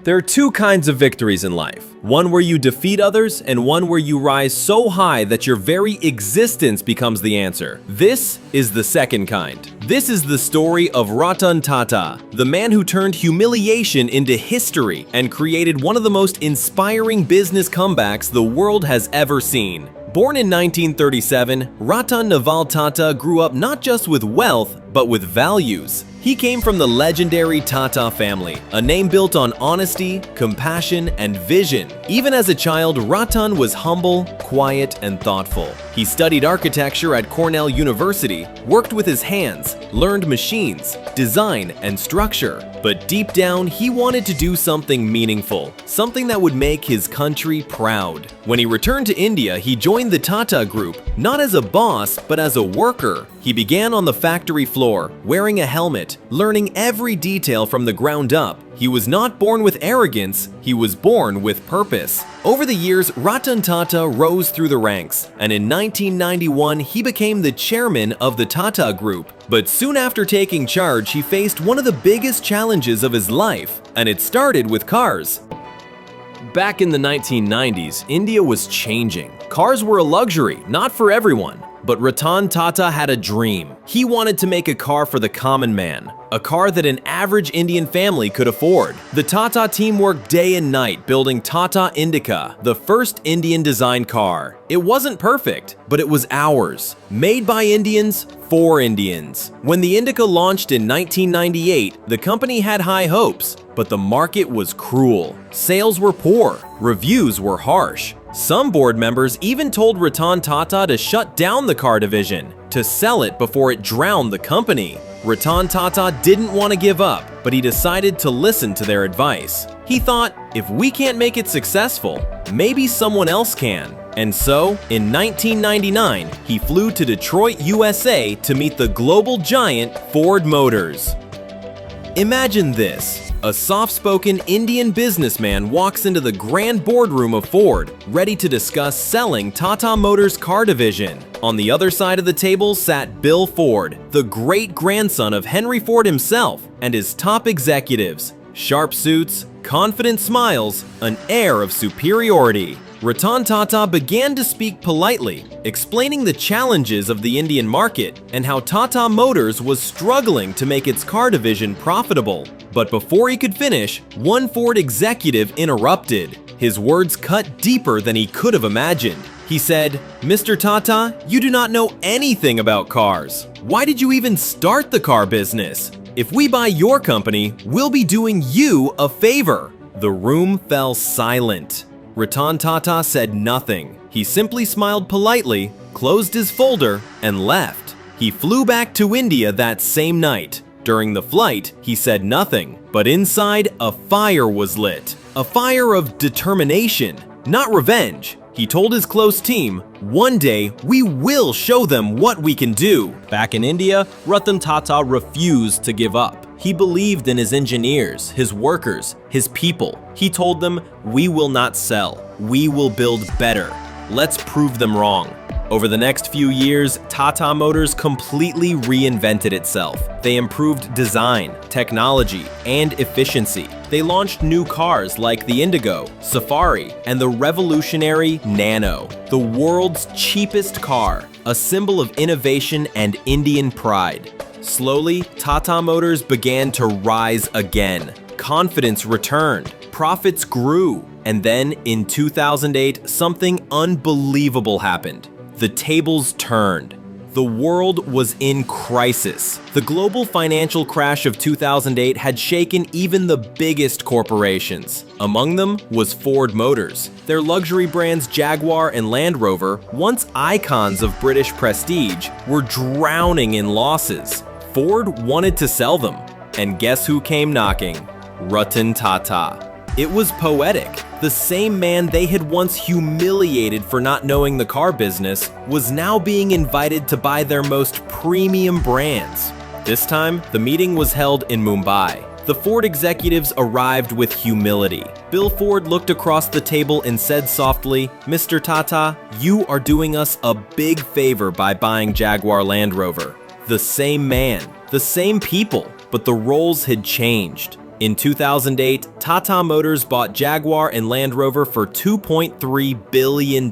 There are two kinds of victories in life. One where you defeat others and one where you rise so high that your very existence becomes the answer. This is the second kind. This is the story of Ratan Tata, the man who turned humiliation into history and created one of the most inspiring business comebacks the world has ever seen. Born in 1937, Ratan Tata grew up not just with wealth, but with values. He came from the legendary Tata family, a name built on honesty, compassion, and vision. Even as a child, Ratan was humble, quiet, and thoughtful. He studied architecture at Cornell University, worked with his hands, learned machines, design, and structure. But deep down, he wanted to do something meaningful, something that would make his country proud. When he returned to India, he joined the Tata Group, not as a boss, but as a worker. He began on the factory floor, wearing a helmet, learning every detail from the ground up. He was not born with arrogance, he was born with purpose. Over the years, Ratan Tata rose through the ranks, and in 1991, he became the chairman of the Tata Group. But soon after taking charge, he faced one of the biggest challenges of his life, and it started with cars. Back in the 1990s, India was changing. Cars were a luxury, not for everyone. But Ratan Tata had a dream. He wanted to make a car for the common man, a car that an average Indian family could afford. The Tata team worked day and night building Tata Indica, the first Indian-designed car. It wasn't perfect, but it was ours. Made by Indians, for Indians. When the Indica launched in 1998, the company had high hopes, but the market was cruel. Sales were poor, reviews were harsh. Some board members even told Ratan Tata to shut down the car division, to sell it before it drowned the company. Ratan Tata didn't want to give up, but he decided to listen to their advice. He thought, if we can't make it successful, maybe someone else can. And so, in 1999, he flew to Detroit, USA to meet the global giant Ford Motors. Imagine this. A soft-spoken Indian businessman walks into the grand boardroom of Ford, ready to discuss selling Tata Motors' car division. On the other side of the table sat Bill Ford, the great-grandson of Henry Ford himself, and his top executives. Sharp suits, confident smiles, an air of superiority. Ratan Tata began to speak politely, explaining the challenges of the Indian market and how Tata Motors was struggling to make its car division profitable. But before he could finish, one Ford executive interrupted. His words cut deeper than he could have imagined. He said, "Mr. Tata, you do not know anything about cars. Why did you even start the car business? If we buy your company, we'll be doing you a favor." The room fell silent. Ratan Tata said nothing. He simply smiled politely, closed his folder, and left. He flew back to India that same night. During the flight, he said nothing, but inside, a fire was lit. A fire of determination, not revenge. He told his close team, "One day, we will show them what we can do." Back in India, Ratan Tata refused to give up. He believed in his engineers, his workers, his people. He told them, "We will not sell. We will build better. Let's prove them wrong." Over the next few years, Tata Motors completely reinvented itself. They improved design, technology, and efficiency. They launched new cars like the Indigo, Safari, and the revolutionary Nano, the world's cheapest car, a symbol of innovation and Indian pride. Slowly, Tata Motors began to rise again. Confidence returned, profits grew, and then in 2008, something unbelievable happened. The tables turned. The world was in crisis. The global financial crash of 2008 had shaken even the biggest corporations. Among them was Ford Motors. Their luxury brands Jaguar and Land Rover, once icons of British prestige, were drowning in losses. Ford wanted to sell them. And guess who came knocking? Ratan Tata. It was poetic. The same man they had once humiliated for not knowing the car business was now being invited to buy their most premium brands. This time, the meeting was held in Mumbai. The Ford executives arrived with humility. Bill Ford looked across the table and said softly, "Mr. Tata, you are doing us a big favor by buying Jaguar Land Rover." The same man, the same people, but the roles had changed. In 2008, Tata Motors bought Jaguar and Land Rover for $2.3 billion.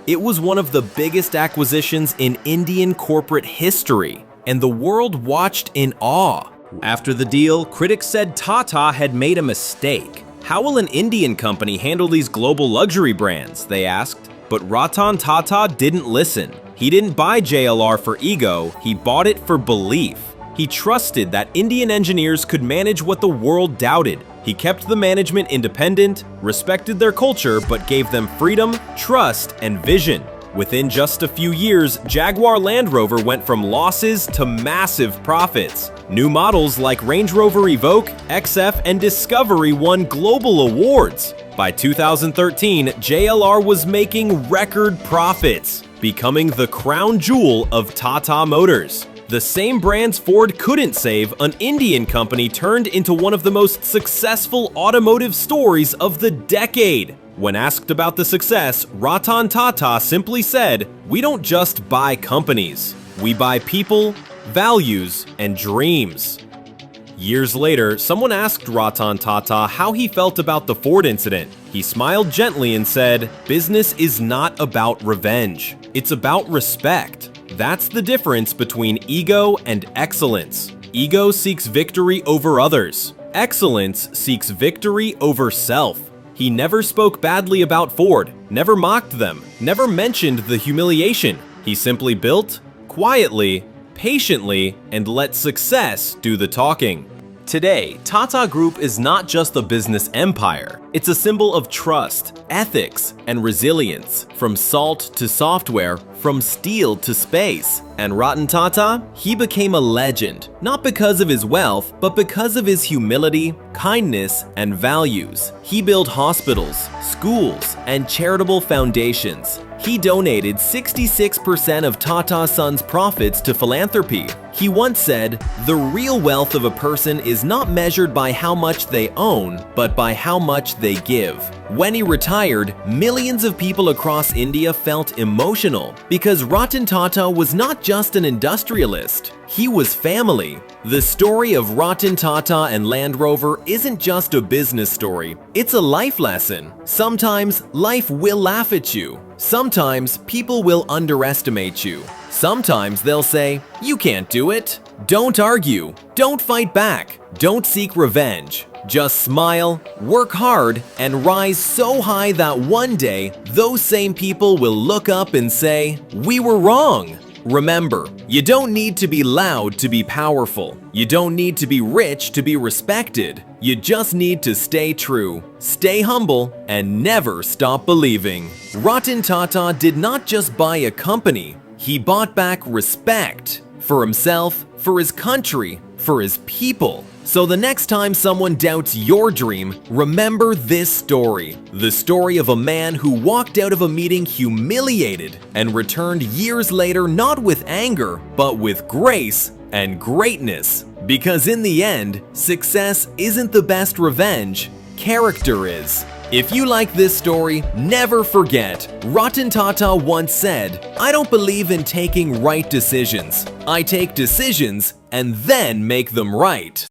It was one of the biggest acquisitions in Indian corporate history, and the world watched in awe. After the deal, critics said Tata had made a mistake. How will an Indian company handle these global luxury brands, they asked. But Ratan Tata didn't listen. He didn't buy JLR for ego, he bought it for belief. He trusted that Indian engineers could manage what the world doubted. He kept the management independent, respected their culture, but gave them freedom, trust, and vision. Within just a few years, Jaguar Land Rover went from losses to massive profits. New models like Range Rover Evoque, XF, and Discovery won global awards. By 2013, JLR was making record profits, becoming the crown jewel of Tata Motors. The same brands Ford couldn't save, an Indian company turned into one of the most successful automotive stories of the decade. When asked about the success, Ratan Tata simply said, "We don't just buy companies. We buy people, values, and dreams." Years later, someone asked Ratan Tata how he felt about the Ford incident. He smiled gently and said, "Business is not about revenge. It's about respect. That's the difference between ego and excellence. Ego seeks victory over others. Excellence seeks victory over self." He never spoke badly about Ford, never mocked them, never mentioned the humiliation. He simply built, quietly, patiently, and let success do the talking. Today, Tata Group is not just a business empire. It's a symbol of trust, ethics, and resilience. From salt to software, from steel to space. And Ratan Tata? He became a legend, not because of his wealth, but because of his humility, kindness, and values. He built hospitals, schools, and charitable foundations. He donated 66% of Tata Sons' profits to philanthropy. He once said, "The real wealth of a person is not measured by how much they own, but by how much they give." When he retired, millions of people across India felt emotional because Ratan Tata was not just an industrialist, he was family. The story of Ratan Tata and Land Rover isn't just a business story, it's a life lesson. Sometimes life will laugh at you. Sometimes people will underestimate you. Sometimes they'll say, "You can't do it." Don't argue. Don't fight back. Don't seek revenge. Just smile, work hard, and rise so high that one day, those same people will look up and say, "We were wrong." Remember, you don't need to be loud to be powerful. You don't need to be rich to be respected. You just need to stay true, stay humble, and never stop believing. Ratan Tata did not just buy a company, he bought back respect for himself, for his country, for his people. So the next time someone doubts your dream, remember this story. The story of a man who walked out of a meeting humiliated and returned years later not with anger, but with grace and greatness. Because in the end, success isn't the best revenge, character is. If you like this story, never forget, Ratan Tata once said, "I don't believe in taking right decisions. I take decisions and then make them right."